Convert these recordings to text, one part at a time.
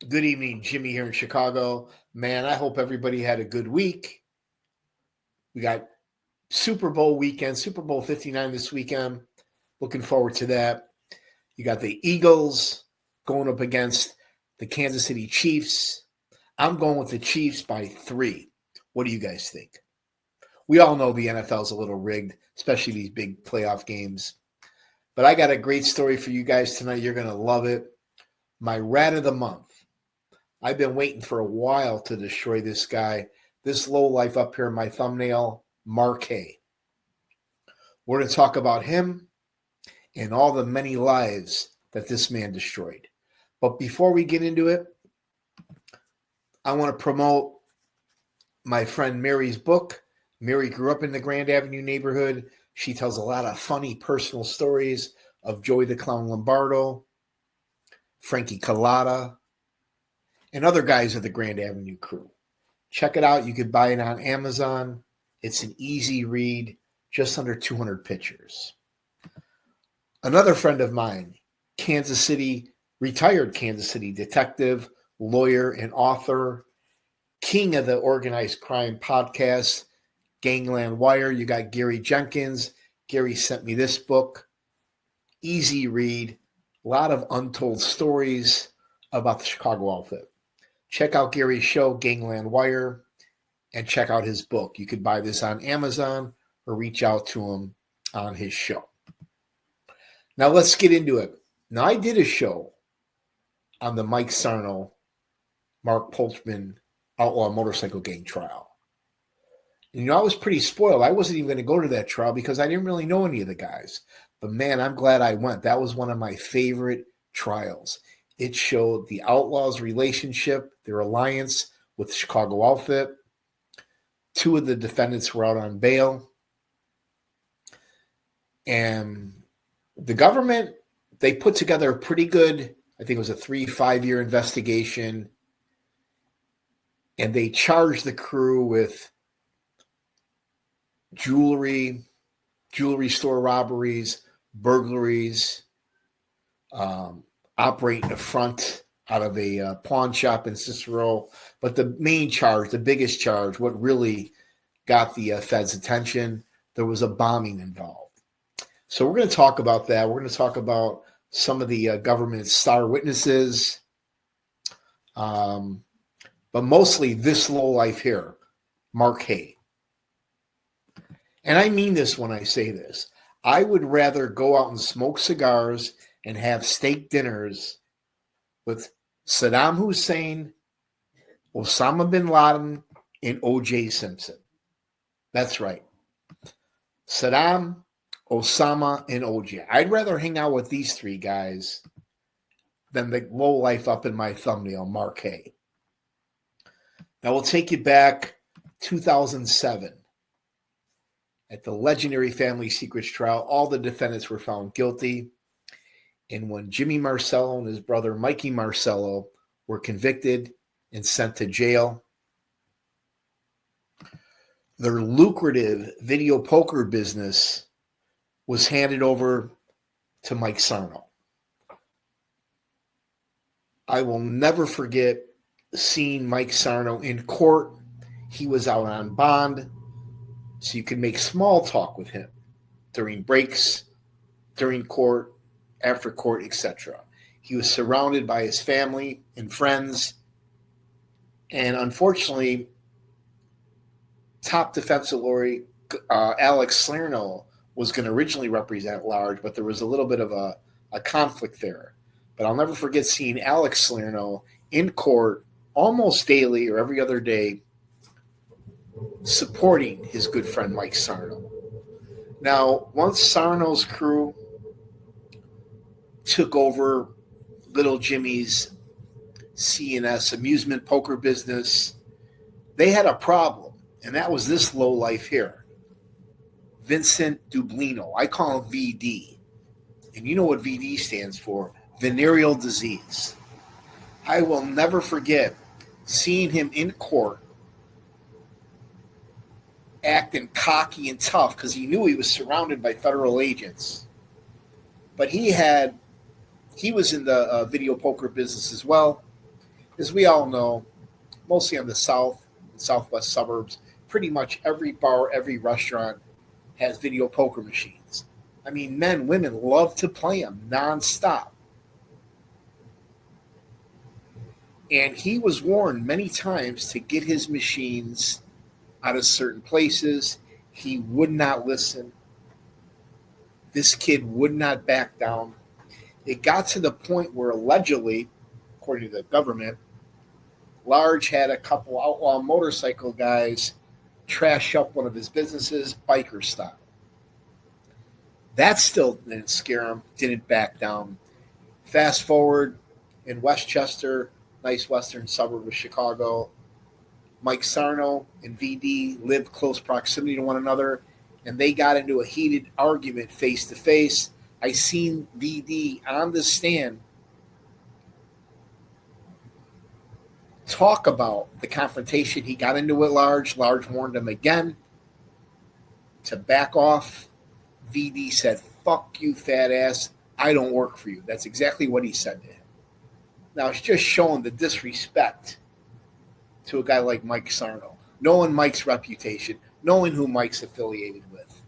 Good evening, Jimmy here in Chicago. Man, I hope everybody had a good week. We got Super Bowl weekend, Super Bowl 59 this weekend. Looking forward to that. You got the Eagles going up against the Kansas City Chiefs. I'm going with the Chiefs by 3. What do you guys think? We all know the NFL's a little rigged, especially these big playoff games. But I got a great story for you guys tonight. You're going to love it. My rat of the month. I've been waiting for a while to destroy this guy. This lowlife up here in my thumbnail, Mark Hay. We're going to talk about him and all the many lives that this man destroyed. But before we get into it, I want to promote my friend Mary's book. Mary grew up in the Grand Avenue neighborhood. She tells a lot of funny personal stories of Joey the Clown Lombardo, Frankie Collada, and other guys of the Grand Avenue crew. Check it out. You could buy it on Amazon. It's an easy read, just under 200 pictures. Another friend of mine, retired Kansas City detective, lawyer, and author, king of the organized crime podcast, Gangland Wire. You got Gary Jenkins. Gary sent me this book. Easy read. A lot of untold stories about the Chicago outfit. Check out Gary's show, Gangland Wire, and check out his book. You could buy this on Amazon or reach out to him on his show. Now let's get into it. Now I did a show on the Mike Sarno, Mark Polchman outlaw motorcycle gang trial. And, I was pretty spoiled. I wasn't even going to go to that trial because I didn't really know any of the guys. But man, I'm glad I went. That was one of my favorite trials. It showed the outlaws' relationship, their alliance with the Chicago outfit. 2 of the defendants were out on bail. And the government, they put together a pretty good, I think it was a 3-5 year investigation. And they charged the crew with jewelry store robberies, burglaries, operating a front out of a pawn shop in Cicero. But the main charge, the biggest charge, what really got the Fed's attention, there was a bombing involved. So we're going to talk about that. We're going to talk about some of the government's star witnesses, but mostly this lowlife here, Mark Hay. And I mean this when I say this. I would rather go out and smoke cigars and have steak dinners with Saddam Hussein, Osama bin Laden, and O.J. Simpson. That's right. Saddam, Osama, and O.J. I'd rather hang out with these 3 guys than the lowlife up in my thumbnail, Mark Hay. Now we'll take you back 2007. At the legendary Family Secrets trial, all the defendants were found guilty. And when Jimmy Marcello and his brother Mikey Marcello were convicted and sent to jail, their lucrative video poker business was handed over to Mike Sarno. I will never forget seeing Mike Sarno in court. He was out on bond, so you could make small talk with him during breaks, during court, after court, etc. He was surrounded by his family and friends. And unfortunately, top defense lawyer Alex Salerno was going to originally represent Large, but there was a little bit of a conflict there. But I'll never forget seeing Alex Salerno in court almost daily or every other day supporting his good friend Mike Sarno. Now, once Sarno's crew took over little Jimmy's C&S amusement poker business, they had a problem, and that was this lowlife here, Vincent Dublino. I call him VD. And you know what VD stands for, venereal disease. I will never forget seeing him in court acting cocky and tough because he knew he was surrounded by federal agents. But he was in the video poker business as well. As we all know, mostly on the south and southwest suburbs, pretty much every bar, every restaurant has video poker machines. I mean, men, women love to play them nonstop. And he was warned many times to get his machines out of certain places. He would not listen. This kid would not back down. It got to the point where allegedly, according to the government, Large had a couple outlaw motorcycle guys trash up one of his businesses, biker style. That still didn't scare him, didn't back down. Fast forward in Westchester, nice western suburb of Chicago, Mike Sarno and VD lived close proximity to one another, and they got into a heated argument face to face. I seen VD on the stand talk about the confrontation he got into with Large. Large warned him again to back off. VD said, "Fuck you, fat ass. I don't work for you." That's exactly what he said to him. Now, it's just showing the disrespect to a guy like Mike Sarno, knowing Mike's reputation, knowing who Mike's affiliated with.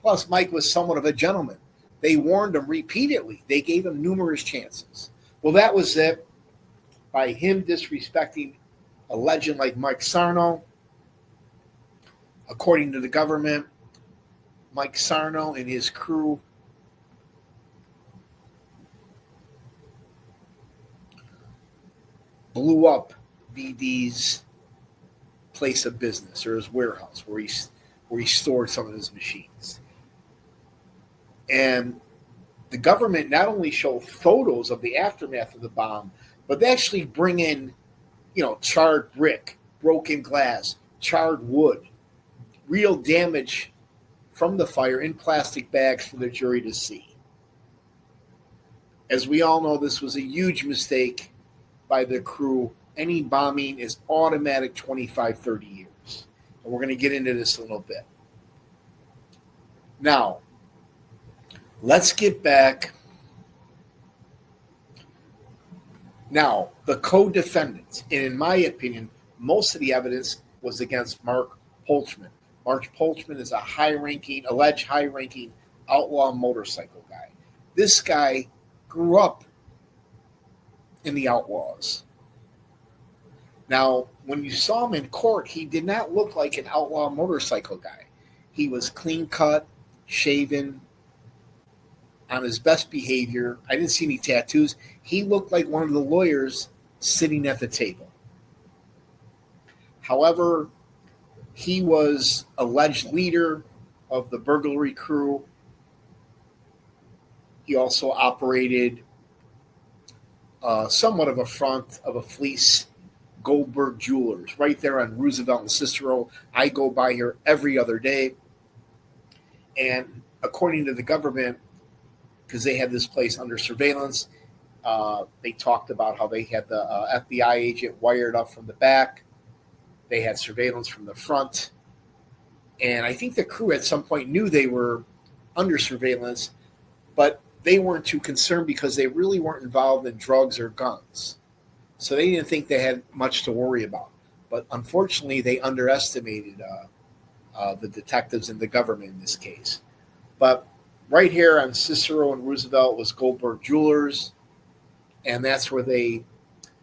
Plus, Mike was somewhat of a gentleman. They warned him repeatedly. They gave him numerous chances. Well, that was it. By him disrespecting a legend like Mike Sarno, according to the government, Mike Sarno and his crew blew up VD's place of business or his warehouse where he stored some of his machines. And the government not only showed photos of the aftermath of the bomb, but they actually bring in, charred brick, broken glass, charred wood, real damage from the fire in plastic bags for the jury to see. As we all know, this was a huge mistake by the crew. Any bombing is automatic 25, 30 years. And we're going to get into this a little bit. Now, let's get back. Now, the co-defendants, and in my opinion, most of the evidence was against Mark Polchman. Mark Polchman is alleged high-ranking outlaw motorcycle guy. This guy grew up in the outlaws. Now, when you saw him in court, he did not look like an outlaw motorcycle guy. He was clean-cut, shaven, on his best behavior. I didn't see any tattoos. He looked like one of the lawyers sitting at the table. However, he was alleged leader of the burglary crew. He also operated somewhat of a front of a fleece, Goldberg Jewelers, right there on Roosevelt and Cicero. I go by here every other day. And according to the government, because they had this place under surveillance, they talked about how they had the FBI agent wired up from the back. They had surveillance from the front. And I think the crew at some point knew they were under surveillance, but they weren't too concerned because they really weren't involved in drugs or guns. So they didn't think they had much to worry about. But unfortunately, they underestimated the detectives and the government in this case. But right here on Cicero and Roosevelt was Goldberg Jewelers, and that's where they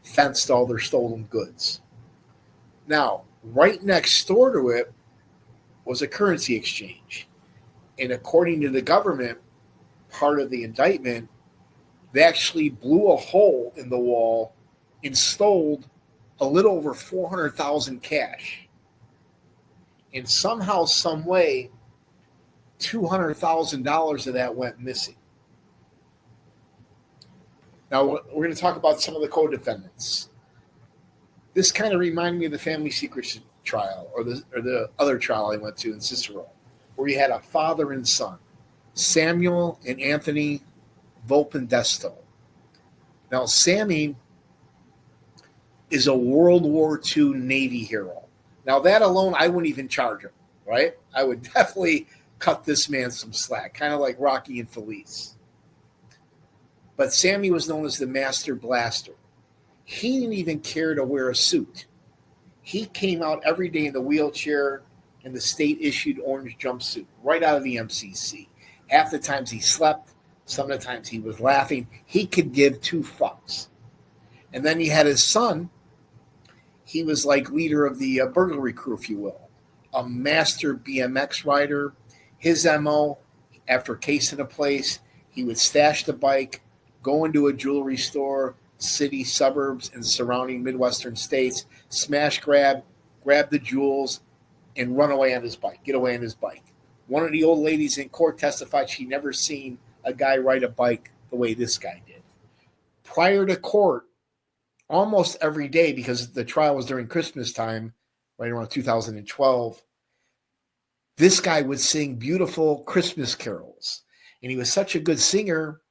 fenced all their stolen goods. Now, right next door to it was a currency exchange. And according to the government, part of the indictment, they actually blew a hole in the wall and stole a little over $400,000 cash. And somehow, some way, $200,000 of that went missing. Now, we're going to talk about some of the co-defendants. This kind of reminded me of the Family Secrets trial or the other trial I went to in Cicero, where you had a father and son, Samuel and Anthony Volpendesto. Now, Sammy is a World War II Navy hero. Now, that alone, I wouldn't even charge him, right? I would definitely cut this man some slack, kind of like Rocky and Felice. But Sammy was known as the Master Blaster. He didn't even care to wear a suit. He came out every day in the wheelchair in the state-issued orange jumpsuit, right out of the MCC. Half the times he slept, some of the times he was laughing. He could give two fucks. And then he had his son. He was like leader of the burglary crew, if you will, a master BMX rider. His MO, after casing a place, he would stash the bike, go into a jewelry store, city, suburbs, and surrounding Midwestern states, smash grab the jewels, and run away on his bike, get away on his bike. One of the old ladies in court testified she never seen a guy ride a bike the way this guy did. Prior to court, almost every day, because the trial was during Christmas time, right around 2012, this guy would sing beautiful Christmas carols. And he was such a good singer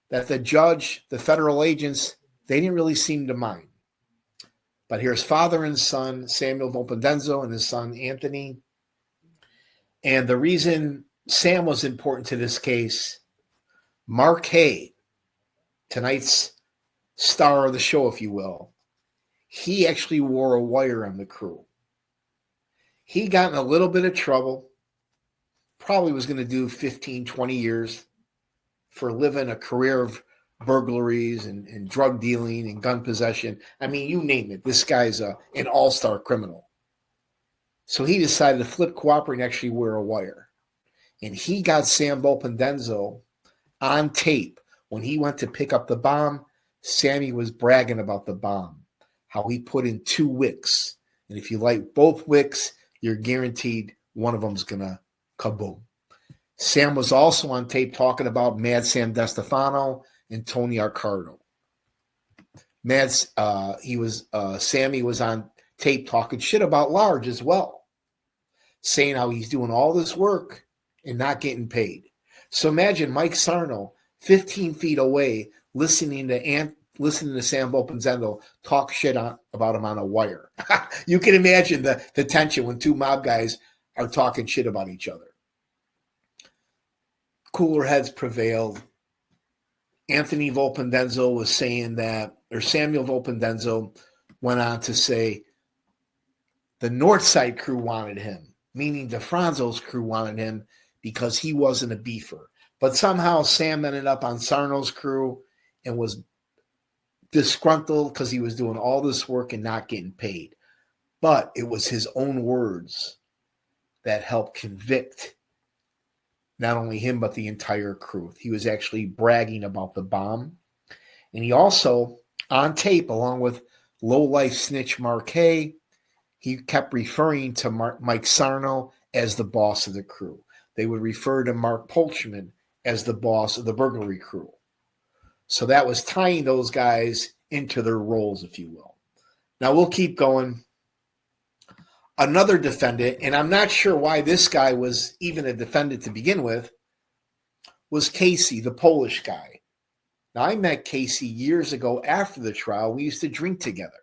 that the judge, the federal agents, they didn't really seem to mind. But here's father and son, Samuel Volpendenzo and his son, Anthony. And the reason Sam was important to this case, Mark Hay, tonight's star of the show, if you will, he actually wore a wire on the crew. He got in a little bit of trouble, probably was going to do 15, 20 years for living a career of burglaries and drug dealing and gun possession. I mean, you name it. This guy's an all-star criminal. So he decided to flip, cooperate, and actually wear a wire. And he got Sam Volpendenzo on tape. When he went to pick up the bomb, Sammy was bragging about the bomb, how he put in 2 wicks. And if you light both wicks, you're guaranteed one of them's going to kaboom. Sam was also on tape talking about Mad Sam DeStefano and Tony Accardo. Sammy was on tape talking shit about Large as well, saying how he's doing all this work and not getting paid. So imagine Mike Sarno, 15 feet away, listening to Sam Volpendenzo talk shit about him on a wire. You can imagine the tension when 2 mob guys are talking shit about each other. Cooler heads prevailed. Anthony Volpendenzo was saying that, or Samuel Volpendenzo went on to say the Northside crew wanted him, meaning DeFranzo's crew wanted him because he wasn't a beefer. But somehow Sam ended up on Sarno's crew and was disgruntled because he was doing all this work and not getting paid. But it was his own words that helped convict not only him, but the entire crew. He was actually bragging about the bomb. And he also, on tape, along with low-life snitch Mark Hay, he kept referring to Mike Sarno as the boss of the crew. They would refer to Mark Polchman as the boss of the burglary crew. So that was tying those guys into their roles, if you will. Now we'll keep going. Another defendant, and I'm not sure why this guy was even a defendant to begin with, was Casey, the Polish guy. Now, I met Casey years ago after the trial. We used to drink together.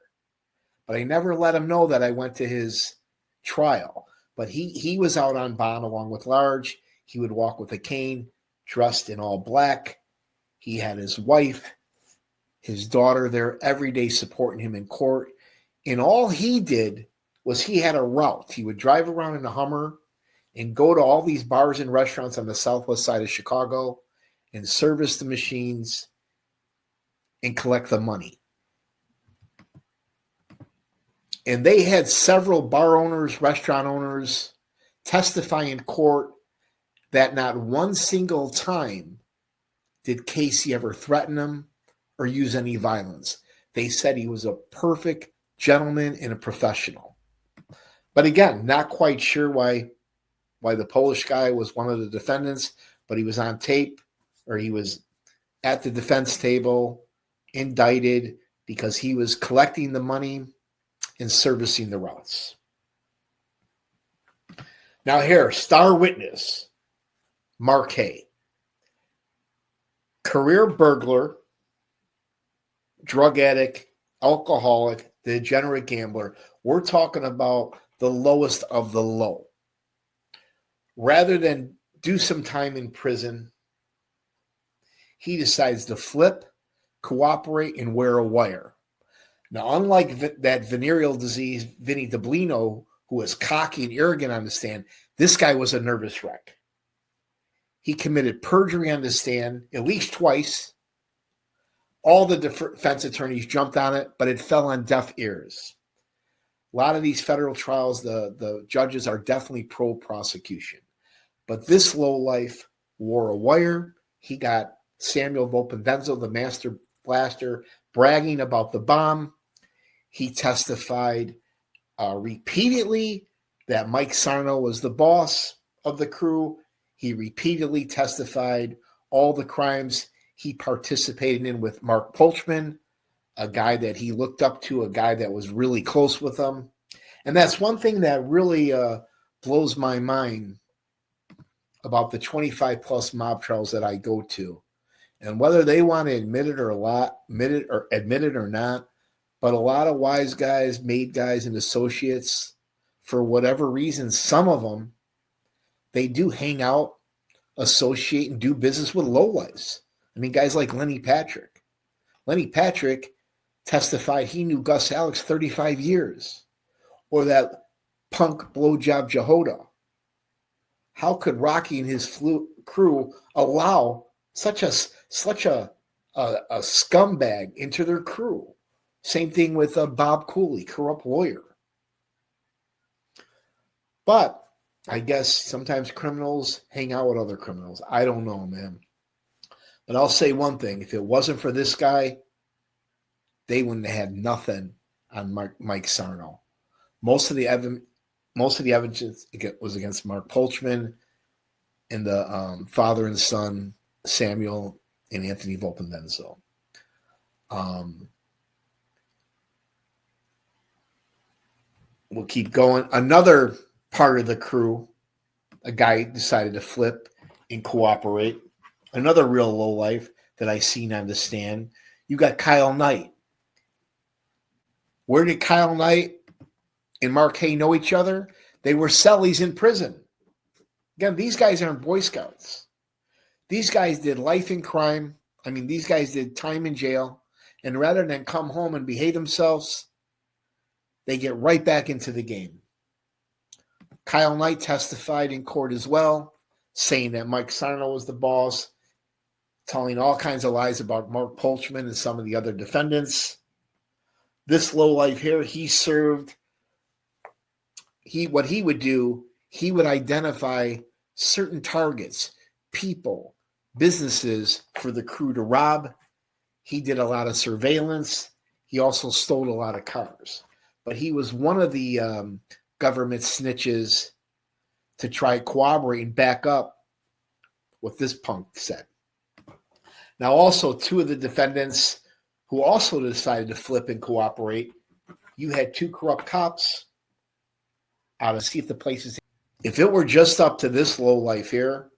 But I never let him know that I went to his trial. But he was out on bond along with Large. He would walk with a cane, dressed in all black. He had his wife, his daughter there every day supporting him in court. And all he did was he had a route. He would drive around in a Hummer and go to all these bars and restaurants on the southwest side of Chicago and service the machines and collect the money. And they had several bar owners, restaurant owners testify in court that not one single time did Casey ever threaten them or use any violence. They said he was a perfect gentleman and a professional. But again, not quite sure why the Polish guy was one of the defendants, but he was on tape, or he was at the defense table, indicted because he was collecting the money and servicing the routes. Now here, star witness, Mark Hay. Career burglar, drug addict, alcoholic, degenerate gambler. We're talking about the lowest of the low. Rather than do some time in prison, he decides to flip, cooperate, and wear a wire. Now, unlike that venereal disease, Vinny DiBlino, who was cocky and arrogant on the stand, this guy was a nervous wreck. He committed perjury on the stand at least twice. All the defense attorneys jumped on it, but it fell on deaf ears. A lot of these federal trials, the judges are definitely pro-prosecution. But this lowlife wore a wire. He got Samuel Volpendenzo, the master blaster, bragging about the bomb. He testified repeatedly that Mike Sarno was the boss of the crew. He repeatedly testified all the crimes he participated in with Mark Polchman, a guy that he looked up to, a guy that was really close with him. And that's one thing that really blows my mind about the 25 plus mob trials that I go to. And whether they want to admit it or not, but a lot of wise guys, made guys, and associates, for whatever reason, some of them, they do hang out, associate, and do business with lowlifes. I mean, guys like Lenny Patrick. Lenny Patrick testified he knew Gus Alex 35 years. Or that punk blowjob Jehoda. How could Rocky and his crew allow such a scumbag into their crew? Same thing with Bob Cooley, corrupt lawyer. But I guess sometimes criminals hang out with other criminals. I don't know, man. But I'll say one thing. If it wasn't for this guy, they wouldn't have had nothing on Mike Sarno. Most of the evidence was against Mark Polchman and the father and son, Samuel and Anthony Volpendenzo. We'll keep going. Another part of the crew, a guy decided to flip and cooperate. Another real lowlife that I seen on the stand. You got Kyle Knight. Where did Kyle Knight and Mark Hay know each other? They were cellies in prison. Again, these guys aren't Boy Scouts. These guys did life in crime. I mean, these guys did time in jail. And rather than come home and behave themselves, they get right back into the game. Kyle Knight testified in court as well, saying that Mike Sarno was the boss, telling all kinds of lies about Mark Polchman and some of the other defendants. This lowlife here, what he would do, he would identify certain targets, people, businesses for the crew to rob. He did a lot of surveillance. He also stole a lot of cars. But he was one of the government snitches to try corroborate and back up what this punk said. Now, also, two of the defendants who also decided to flip and cooperate, you had two corrupt cops out to see if the place is. If it were just up to this lowlife here,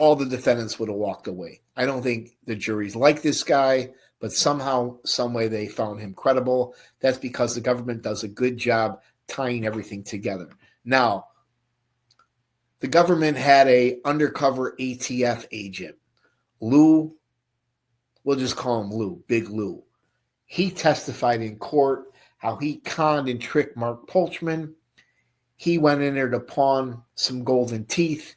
all the defendants would have walked away. I don't think the juries like this guy, but somehow, some way they found him credible. That's because the government does a good job tying everything together. Now, the government had a undercover ATF agent, Lou. We'll just call him Lou, Big Lou. He testified in court how he conned and tricked Mark Polchman. He went in there to pawn some golden teeth.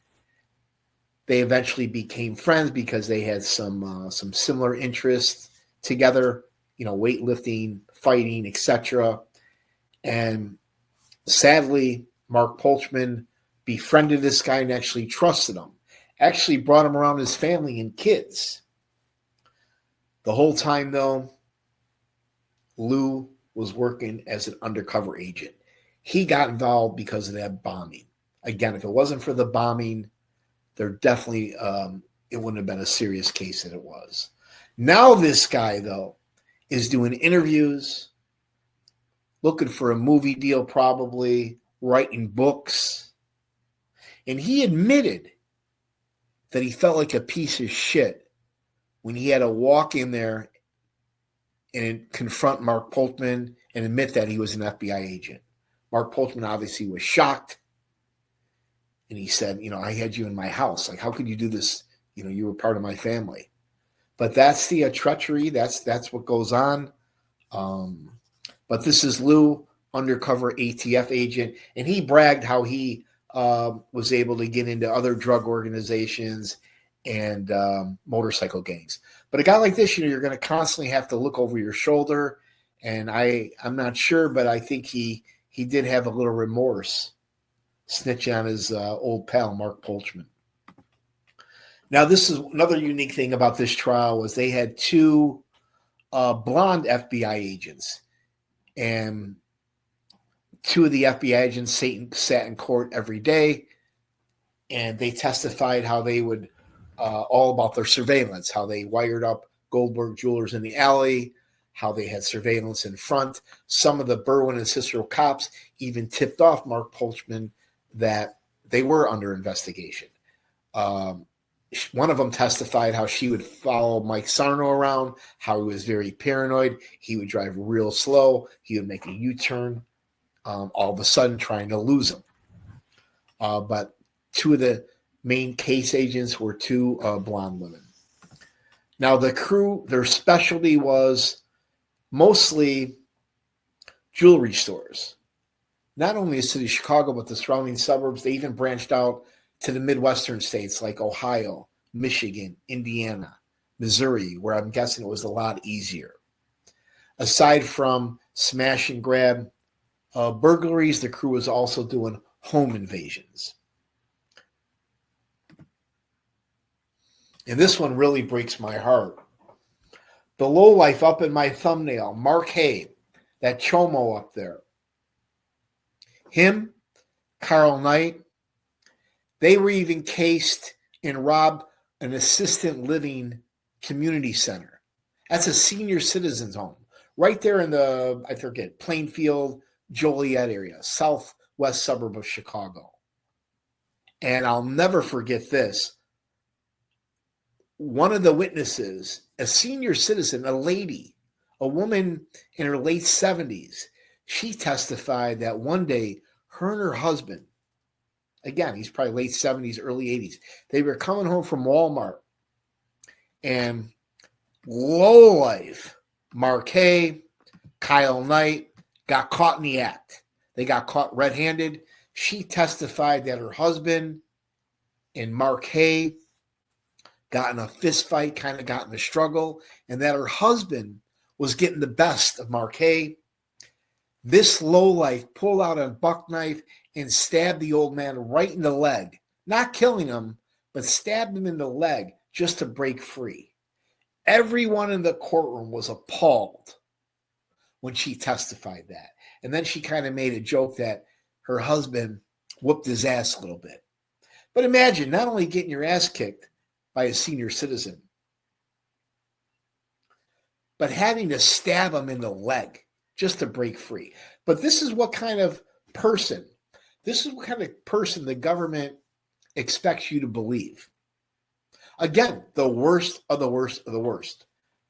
They eventually became friends because they had some similar interests together, weightlifting, fighting, etc. And sadly, Mark Polchman befriended this guy and actually trusted him. Actually brought him around his family and kids. The whole time, though, Lou was working as an undercover agent. He got involved because of that bombing. Again, if it wasn't for the bombing, there definitely it wouldn't have been a serious case that it was. Now this guy, though, is doing interviews, looking for a movie deal probably, writing books. And he admitted that he felt like a piece of shit when he had to walk in there and confront Mark Polchman and admit that he was an FBI agent. Mark Polchman obviously was shocked. And he said, I had you in my house. Like, how could you do this? You were part of my family. But that's the treachery. That's what goes on. But this is Lou, undercover ATF agent, and he bragged how he was able to get into other drug organizations and motorcycle gangs. But a guy like this, you're going to constantly have to look over your shoulder. And I'm not sure, but I think he did have a little remorse snitching on his old pal, Mark Polchman. Now, this is another unique thing about this trial was they had two blonde FBI agents. And two of the FBI agents sat in court every day, and they testified how they would all about their surveillance, how they wired up Goldberg Jewelers in the alley, how they had surveillance in front. Some of the Berwyn and Cicero cops even tipped off Mark Polchman that they were under investigation. One of them testified how she would follow Mike Sarno around, how he was very paranoid. He would drive real slow. He would make a U-turn, all of a sudden trying to lose him. But two of the main case agents were two blonde women. Now, the crew, their specialty was mostly jewelry stores. Not only the city of Chicago, but the surrounding suburbs. They even branched out to the Midwestern states like Ohio, Michigan, Indiana, Missouri, where I'm guessing it was a lot easier. Aside from smash and grab burglaries, the crew was also doing home invasions. And this one really breaks my heart. The lowlife up in my thumbnail, Mark Hay, that chomo up there. Him, Carl Knight, they were even cased and robbed an assisted living community center. That's a senior citizens home right there in the, I forget, Plainfield, Joliet area, southwest suburb of Chicago. And I'll never forget this. One of the witnesses, a senior citizen, a lady, a woman in her late 70s, she testified that one day her and her husband, again, he's probably late 70s, early 80s, they were coming home from Walmart, and lowlife Mark Hay, Kyle Knight got caught in the act. They got caught red-handed. She testified that her husband and Mark Hay got in a fist fight, kind of got in a struggle, and that her husband was getting the best of Mark Hay. This lowlife pulled out a buck knife and stabbed the old man right in the leg, not killing him, but stabbed him in the leg just to break free. Everyone in the courtroom was appalled when she testified that. And then she kind of made a joke that her husband whooped his ass a little bit. But imagine not only getting your ass kicked by a senior citizen, but having to stab him in the leg just to break free. But this is what kind of person the government expects you to believe. Again, the worst of the worst of the worst.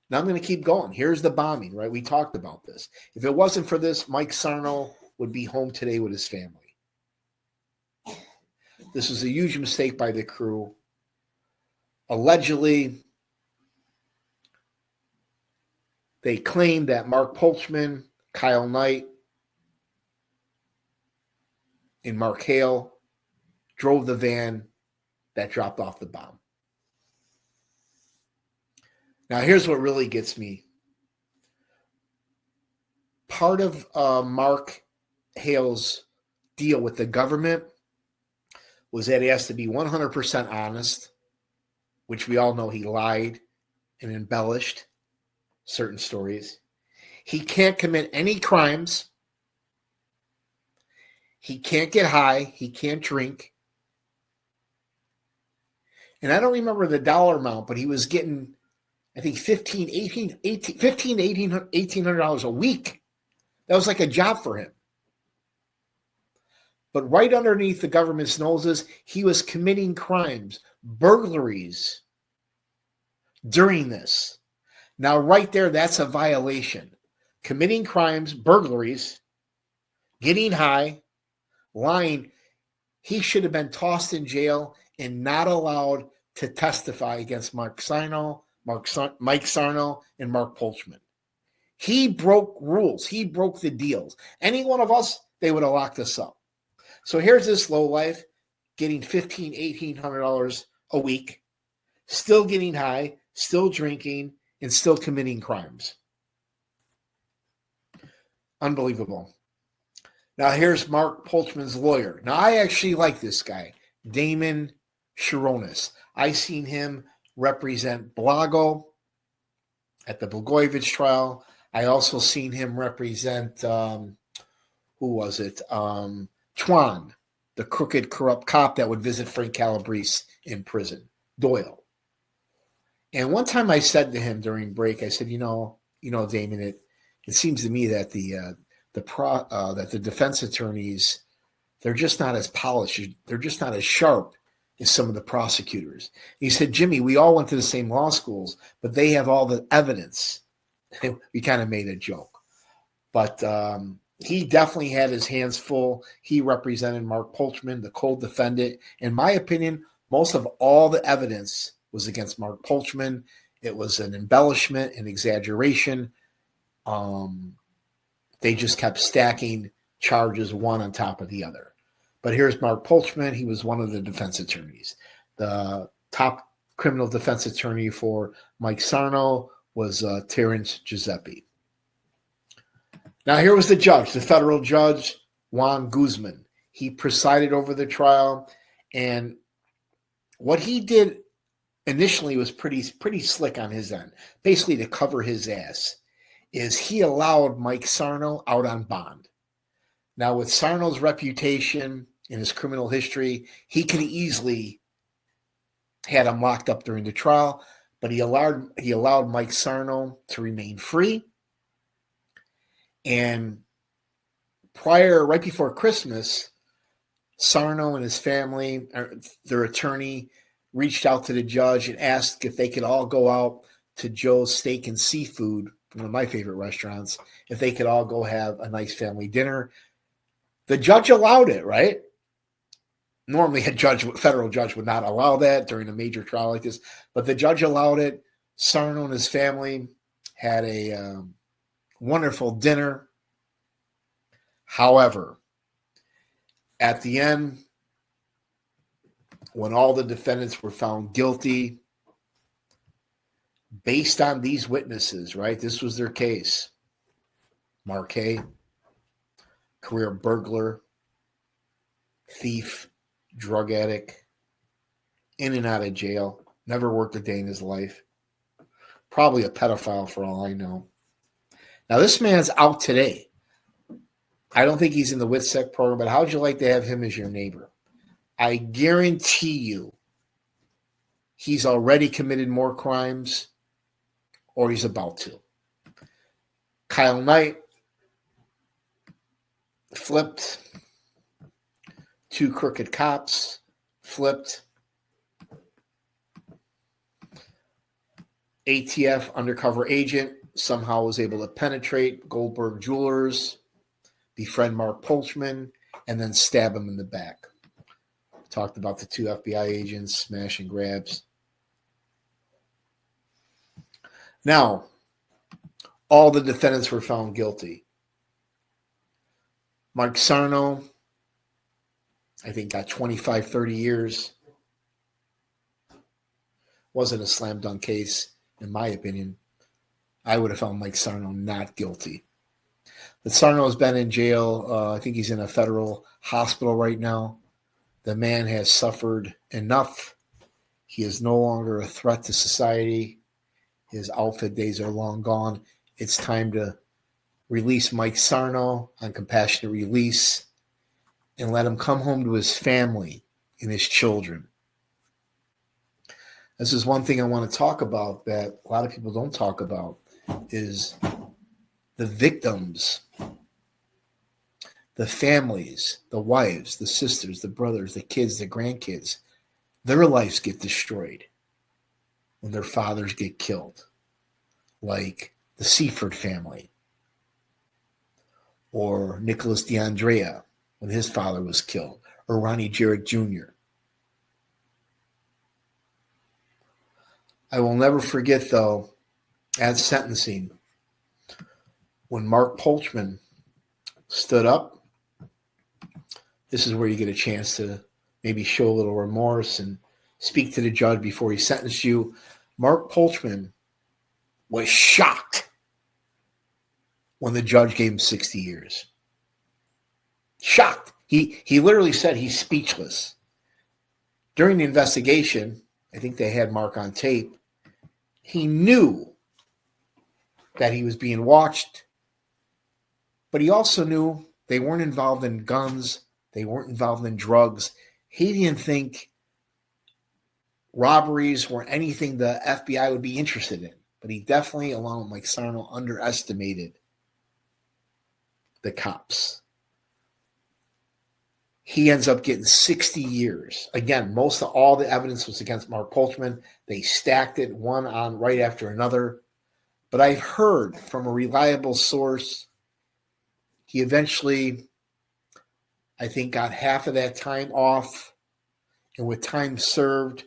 Now I'm going to keep going. Here's the bombing, right? We talked about this. If it wasn't for this, Mike Sarno would be home today with his family. This was a huge mistake by the crew. Allegedly, they claimed that Mark Polchman, Kyle Knight, and Mark Hale drove the van that dropped off the bomb. Now, here's what really gets me. Part of Mark Hale's deal with the government was that he has to be 100% honest, which we all know he lied and embellished certain stories. He can't commit any crimes. He can't get high. He can't drink. And I don't remember the dollar amount, but he was getting, I think, $1,800 a week. That was like a job for him. But right underneath the government's noses, he was committing crimes, burglaries during this. Now, right there, that's a violation. Committing crimes, burglaries, getting high, lying. He should have been tossed in jail and not allowed to testify against Mike Sarno, and Mark Polchman. He broke rules. He broke the deals. Any one of us, they would have locked us up. So here's this lowlife getting $1,500, $1,800 a week, still getting high, still drinking, and still committing crimes. Unbelievable. Now here's Mark Polchman's lawyer. Now I actually like this guy, Damon Sharonis. I seen him represent Blago at the Blagojevich trial. I also seen him represent, who was it? Twan, the crooked, corrupt cop that would visit Frank Calabrese in prison, Doyle. And one time I said to him during break, I said, Damon, it seems to me that that the defense attorneys, they're just not as polished. They're just not as sharp as some of the prosecutors. He said, Jimmy, we all went to the same law schools, but they have all the evidence. We kind of made a joke. But he definitely had his hands full. He represented Mark Polchman, the co-defendant. In my opinion, most of all the evidence was against Mark Polchman. It was an embellishment, an exaggeration. They just kept stacking charges one on top of the other. But here's Mark Polchman. He was one of the defense attorneys. The top criminal defense attorney for Mike Sarno was Terrence Giuseppe. Now here was the judge, the federal judge, Juan Guzman. He presided over the trial, and what he did initially was pretty slick on his end, basically to cover his ass, is he allowed Mike Sarno out on bond. Now with Sarno's reputation and his criminal history, he could easily had him locked up during the trial, but he allowed Mike Sarno to remain free. And right before Christmas, Sarno and his family, their attorney, reached out to the judge and asked if they could all go out to Joe's Steak and Seafood, one of my favorite restaurants, if they could all go have a nice family dinner. The judge allowed it, right? Normally a federal judge would not allow that during a major trial like this, but the judge allowed it. Sarno and his family had a wonderful dinner. However, at the end, when all the defendants were found guilty, based on these witnesses, right? This was their case. Marquet, career burglar, thief, drug addict, in and out of jail, never worked a day in his life, probably a pedophile for all I know. Now, this man's out today. I don't think he's in the WITSEC program, but how would you like to have him as your neighbor? I guarantee you he's already committed more crimes or he's about to. Kyle Knight flipped. 2 crooked cops flipped. ATF undercover agent somehow was able to penetrate Goldberg Jewelers, befriend Mark Polchman, and then stab him in the back. Talked about the 2 FBI agents, smash and grabs. Now, all the defendants were found guilty. Mark Sarno, I think, got 25, 30 years. Wasn't a slam dunk case, in my opinion. I would have found Mike Sarno not guilty. But Sarno has been in jail. I think he's in a federal hospital right now. The man has suffered enough. He is no longer a threat to society. His outfit days are long gone. It's time to release Mike Sarno on compassionate release and let him come home to his family and his children. This is one thing I want to talk about that a lot of people don't talk about, is the victims, the families, the wives, the sisters, the brothers, the kids, the grandkids. Their lives get destroyed when their fathers get killed, like the Seaford family, or Nicholas DeAndrea when his father was killed, or Ronnie Jarrett Jr. I will never forget, though, at sentencing, when Mark Polchman stood up, this is where you get a chance to maybe show a little remorse and speak to the judge before he sentenced you. Mark Polchman was shocked when the judge gave him 60 years. Shocked. He literally said he's speechless. During the investigation, I think they had Mark on tape, he knew that he was being watched, but he also knew they weren't involved in guns, they weren't involved in drugs. He didn't think robberies were anything the FBI would be interested in, but he definitely, along with Mike Sarno, underestimated the cops. He ends up getting 60 years. Again, most of all the evidence was against Mark Polchman. They stacked it one on right after another. But I've heard from a reliable source, he eventually, I think, got half of that time off. And with time served,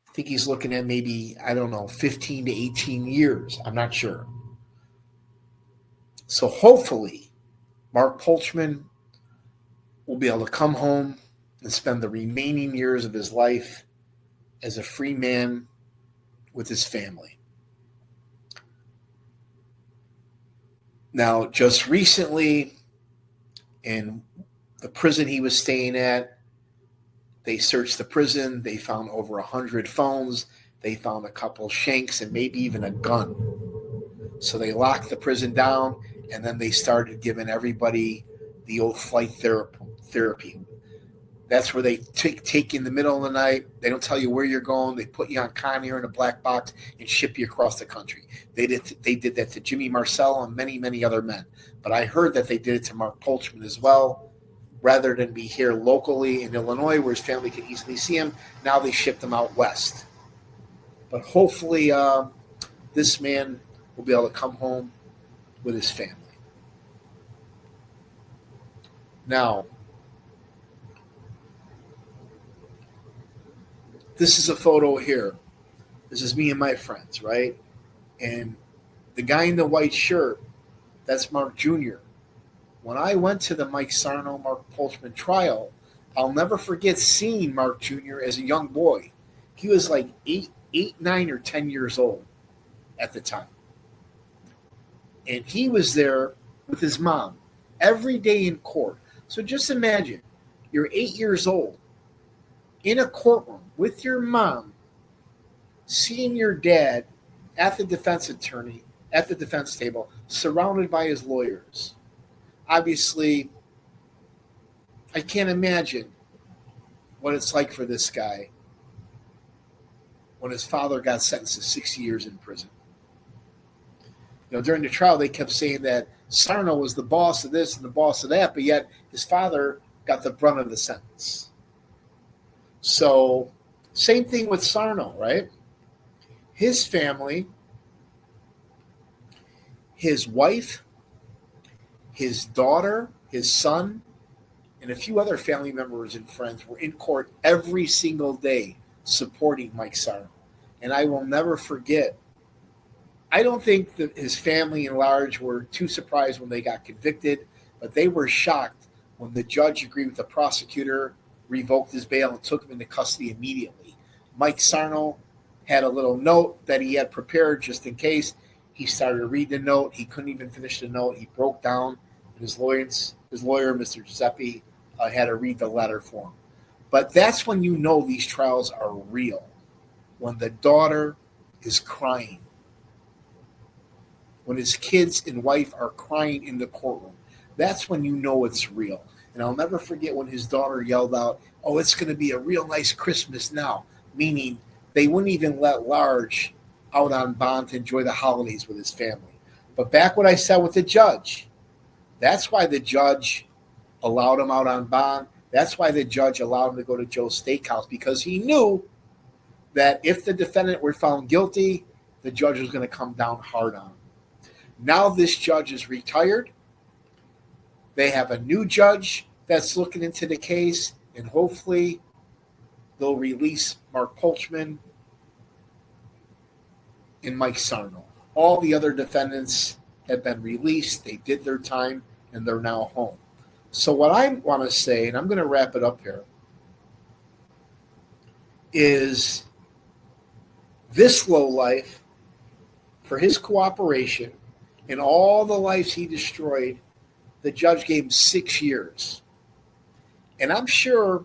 I think he's looking at maybe, 15 to 18 years. I'm not sure. So hopefully, Mark Polchman will be able to come home and spend the remaining years of his life as a free man with his family. Now, just recently, in the prison he was staying at, they searched the prison. They found over 100 phones. They found a couple shanks and maybe even a gun. So they locked the prison down, and then they started giving everybody the old flight therapy. That's where they take you in the middle of the night. They don't tell you where you're going. They put you on Conair in a black box and ship you across the country. They did that to Jimmy Marcel and many, many other men. But I heard that they did it to Mark Polchman as well. Rather than be here locally in Illinois where his family can easily see him, now they shipped him out west. But hopefully this man will be able to come home with his family. Now, this is a photo here. This is me and my friends, right? And the guy in the white shirt, that's Mark Jr. When I went to the Mike Sarno, Mark Polchman trial, I'll never forget seeing Mark Jr. as a young boy. He was like 8, 9, or 10 years old at the time. And he was there with his mom every day in court. So just imagine, you're 8 years old in a courtroom with your mom, seeing your dad at the defense attorney, at the defense table, surrounded by his lawyers. Obviously, I can't imagine what it's like for this guy when his father got sentenced to 60 years in prison. During the trial, they kept saying that Sarno was the boss of this and the boss of that, but yet his father got the brunt of the sentence. So, same thing with Sarno, right? His family, his wife, his daughter, his son, and a few other family members and friends were in court every single day supporting Mike Sarno. And I will never forget, I don't think that his family in large were too surprised when they got convicted, but they were shocked when the judge agreed with the prosecutor, revoked his bail, and took him into custody immediately. Mike Sarno had a little note that he had prepared just in case. He started to read the note. He couldn't even finish the note. He broke down. His lawyer, Mr. Giuseppe, had to read the letter for him. But that's when you know these trials are real. When the daughter is crying. When his kids and wife are crying in the courtroom. That's when you know it's real. And I'll never forget when his daughter yelled out, "Oh, it's going to be a real nice Christmas now." Meaning they wouldn't even let Large out on bond to enjoy the holidays with his family. But back what I said with the judge, that's why the judge allowed him out on bond. That's why the judge allowed him to go to Joe's Steakhouse, because he knew that if the defendant were found guilty, the judge was going to come down hard on him. Now this judge is retired. They have a new judge that's looking into the case, and hopefully they'll release Mark Polchman and Mike Sarno. All the other defendants have been released. They did their time, and they're now home. So what I want to say, and I'm going to wrap it up here, is this lowlife, for his cooperation and all the lives he destroyed, the judge gave him 6 years. And I'm sure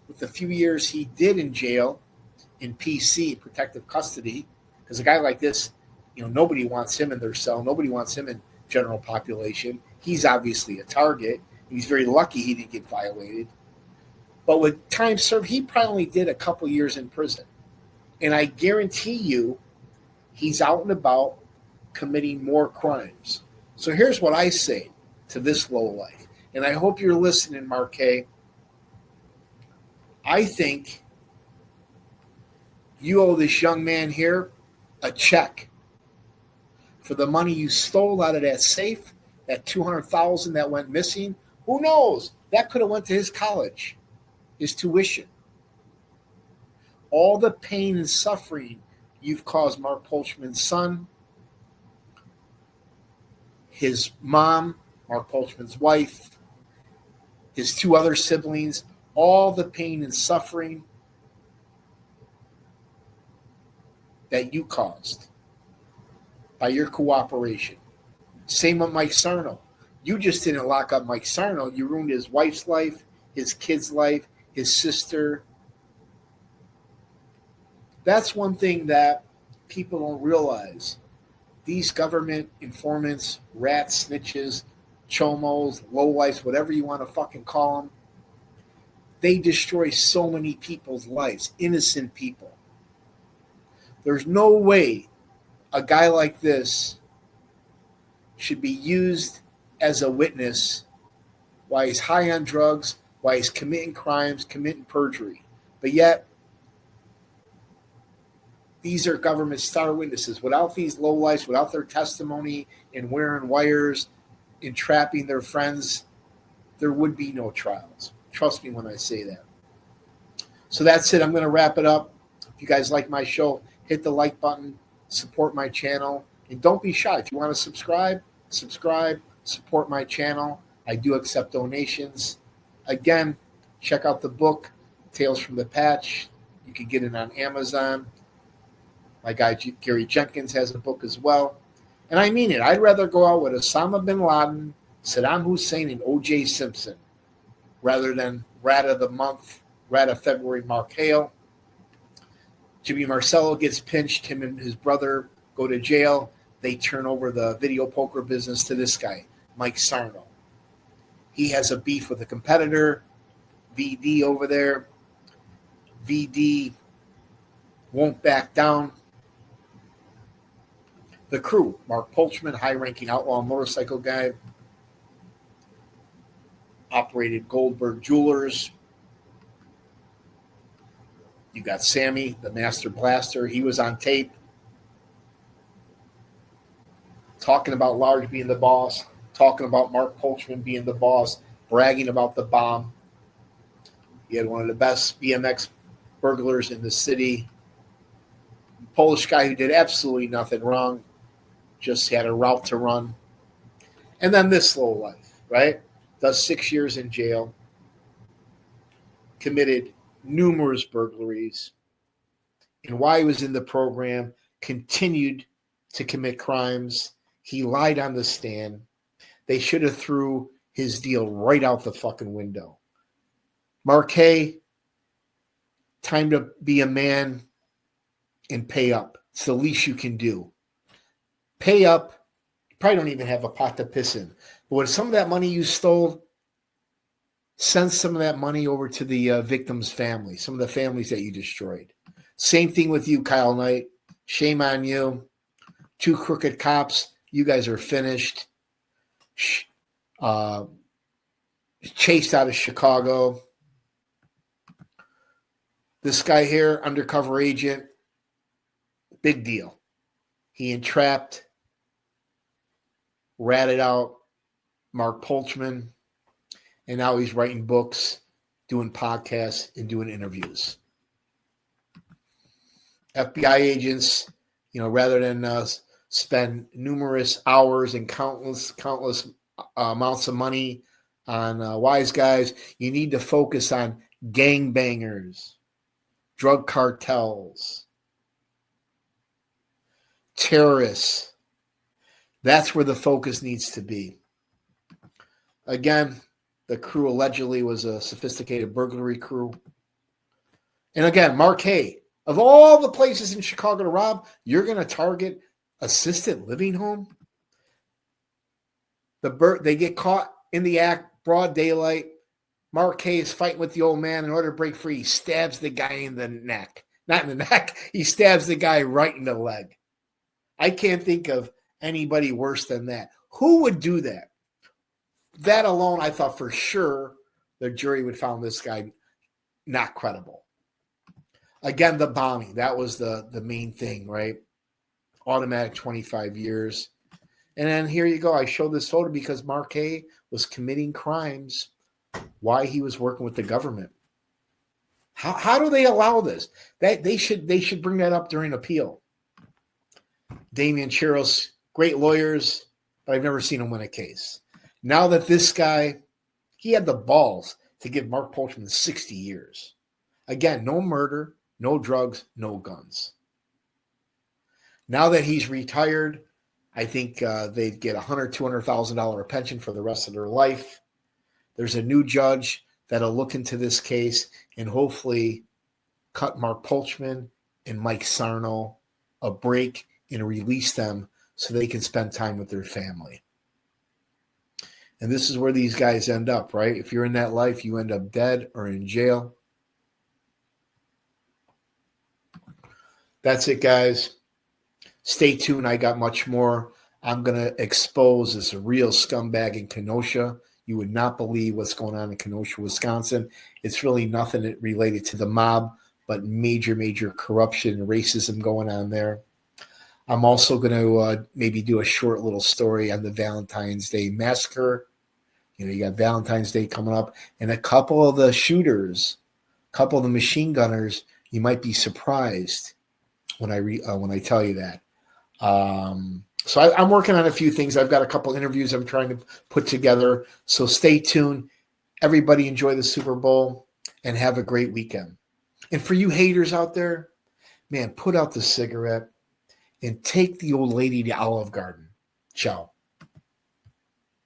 with the few years he did in jail, in PC, protective custody, because a guy like this, nobody wants him in their cell. Nobody wants him in general population. He's obviously a target. He's very lucky he didn't get violated. But with time served, he probably did a couple years in prison. And I guarantee you, he's out and about committing more crimes. So here's what I say to this lowlife. And I hope you're listening, Marquet. I think you owe this young man here a check for the money you stole out of that safe, that $200,000 that went missing. Who knows? That could have went to his college, his tuition. All the pain and suffering you've caused Mark Polchman's son, his mom, Mark Polchman's wife, his 2 other siblings, all the pain and suffering that you caused by your cooperation. Same with Mike Sarno. You just didn't lock up Mike Sarno. You ruined his wife's life, his kid's life, his sister. That's one thing that people don't realize. These government informants, rats, snitches, chomos, lowlifes, whatever you want to fucking call them, they destroy so many people's lives, innocent people. There's no way a guy like this should be used as a witness while he's high on drugs, while he's committing crimes, committing perjury. But yet, these are government star witnesses. Without these lowlifes, without their testimony and wearing wires, entrapping their friends, there would be no trials. Trust me when I say that. So that's it. I'm going to wrap it up. If you guys like my show, hit the like button, support my channel, and don't be shy. If you want to subscribe, support my channel. I do accept donations. Again, check out the book, Tales from the Patch. You can get it on Amazon. My guy Gary Jenkins has a book as well. And I mean it. I'd rather go out with Osama bin Laden, Saddam Hussein, and O.J. Simpson rather than Rat of the Month, Rat of February, Mark Hale. Jimmy Marcello gets pinched. Him and his brother go to jail. They turn over the video poker business to this guy, Mike Sarno. He has a beef with a competitor, VD over there. VD won't back down. The crew, Mark Polchman, high-ranking outlaw motorcycle guy, operated Goldberg Jewelers. You got Sammy, the master blaster. He was on tape talking about Large being the boss, talking about Mark Polchman being the boss, bragging about the bomb. He had one of the best BMX burglars in the city. Polish guy who did absolutely nothing wrong, just had a route to run. And then this lowlife, right? Does 6 years in jail, committed numerous burglaries, and while he was in the program, continued to commit crimes. He lied on the stand. They should have threw his deal right out the fucking window. Marquet, time to be a man and pay up. It's the least you can do. Pay up. You probably don't even have a pot to piss in. But with some of that money you stole, send some of that money over to the victim's family, some of the families that you destroyed. Same thing with you, Kyle Knight. Shame on you. 2 crooked cops. You guys are finished. Chased out of Chicago. This guy here, undercover agent, big deal. He entrapped, ratted out Mark Polchman, and now he's writing books, doing podcasts, and doing interviews. FBI agents, rather than spend numerous hours and countless amounts of money on wise guys. You need to focus on gangbangers, drug cartels, terrorists. That's where the focus needs to be. Again, the crew allegedly was a sophisticated burglary crew. And again, Mark Hay, of all the places in Chicago to rob, you're going to target assisted living home? They get caught in the act, broad daylight. Mark Hay is fighting with the old man. In order to break free, he stabs the guy in the neck. Not in the neck. He stabs the guy right in the leg. I can't think of anybody worse than that. Who would do that? That alone, I thought for sure the jury would find this guy not credible. Again, the bombing. That was the main thing, right? Automatic 25 years. And then here you go. I showed this photo because Mark Hay was committing crimes while he was working with the government. How do they allow this? They should bring that up during appeal. Damian Chiros, great lawyers, but I've never seen him win a case. Now that this guy, he had the balls to give Mark Polchman 60 years. Again, no murder, no drugs, no guns. Now that he's retired, I think they'd get $100,000, $200,000 pension for the rest of their life. There's a new judge that'll look into this case and hopefully cut Mark Polchman and Mike Sarno a break and release them so they can spend time with their family. And this is where these guys end up, right? If you're in that life, you end up dead or in jail. That's it, guys. Stay tuned. I got much more. I'm going to expose this real scumbag in Kenosha. You would not believe what's going on in Kenosha, Wisconsin. It's really nothing related to the mob, but major, major corruption and racism going on there. I'm also going to maybe do a short little story on the Valentine's Day massacre. You know, you got Valentine's Day coming up, and a couple of the shooters, a couple of the machine gunners, you might be surprised when I tell you that. So I'm working on a few things. I've got a couple interviews I'm trying to put together. So stay tuned. Everybody enjoy the Super Bowl and have a great weekend. And for you haters out there, man, put out the cigarette and take the old lady to Olive Garden. Ciao.